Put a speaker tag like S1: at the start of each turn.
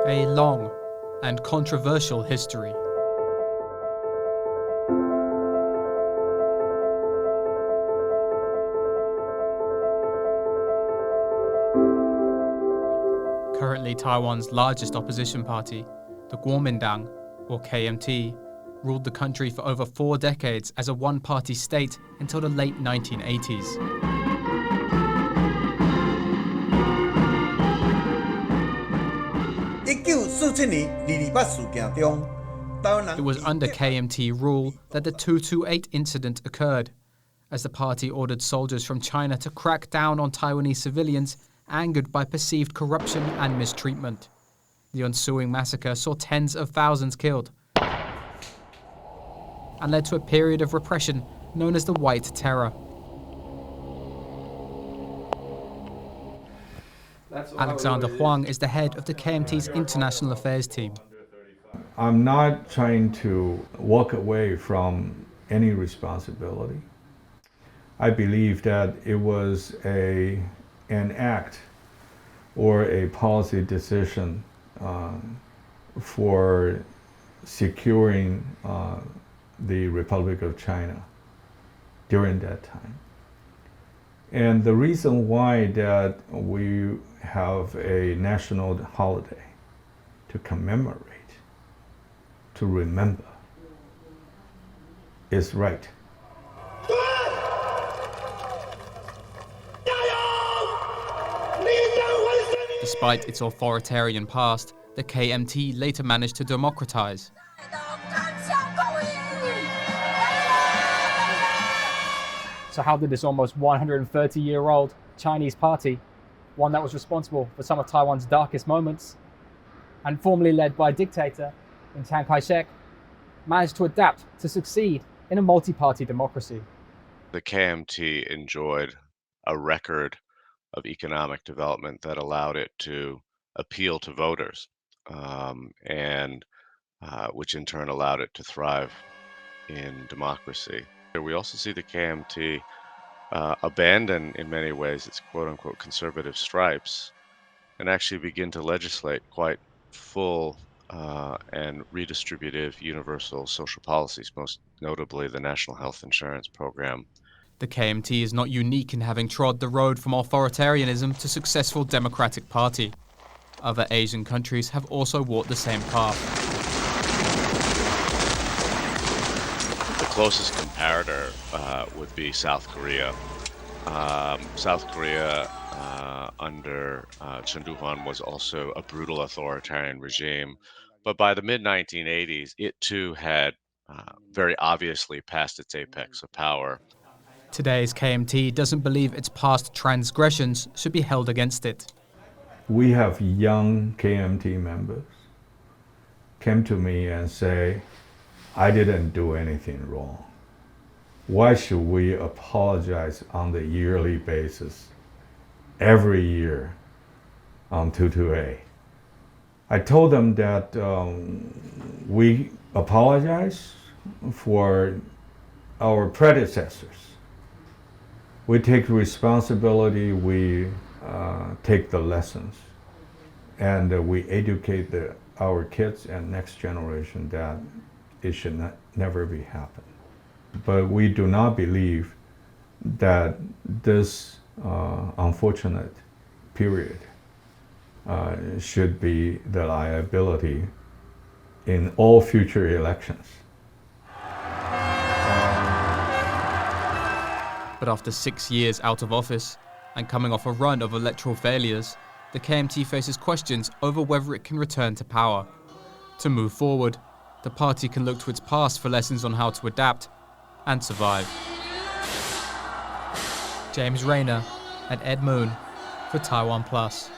S1: A long and controversial history. Currently Taiwan's largest opposition party, the Kuomintang, or KMT, ruled the country for over 4 decades as a one-party state until the late 1980s. It was under KMT rule that the 228 incident occurred, as the party ordered soldiers from China to crack down on Taiwanese civilians angered by perceived corruption and mistreatment. The ensuing massacre saw tens of thousands killed and led to a period of repression known as the White Terror. Alexander Huang is the head of the KMT's International Affairs team.
S2: I'm not trying to walk away from any responsibility. I believe that it was an act or a policy decision for securing the Republic of China during that time. And the reason why that we have a national holiday to commemorate, to remember, is right.
S1: Despite its authoritarian past, the KMT later managed to democratize.
S3: So how did this almost 130-year-old Chinese party, one that was responsible for some of Taiwan's darkest moments, and formerly led by a dictator in Chiang Kai-shek, manage to adapt to succeed in a multi-party democracy?
S4: The KMT enjoyed a record of economic development that allowed it to appeal to voters, and which in turn allowed it to thrive in democracy. We also see the KMT abandon, in many ways, its quote-unquote conservative stripes and actually begin to legislate quite full and redistributive universal social policies, most notably the National Health Insurance Program.
S1: The KMT is not unique in having trod the road from authoritarianism to successful democratic party. Other Asian countries have also walked the same path.
S4: The closest comparator would be South Korea. South Korea under Chen Duhuan was also a brutal authoritarian regime, but by the mid-1980s, it too had very obviously passed its apex of power.
S1: Today's KMT doesn't believe its past transgressions should be held against it.
S2: We have young KMT members came to me and say, I didn't do anything wrong. Why should we apologize on the yearly basis, every year on 228? I told them that we apologize for our predecessors. We take responsibility, we take the lessons, and we educate our kids and next generation that it should never be happen. But we do not believe that this unfortunate period should be the liability in all future elections.
S1: But after 6 years out of office and coming off a run of electoral failures, the KMT faces questions over whether it can return to power. To move forward, the party can look to its past for lessons on how to adapt and survive. James Rayner and Ed Moon for TaiwanPlus.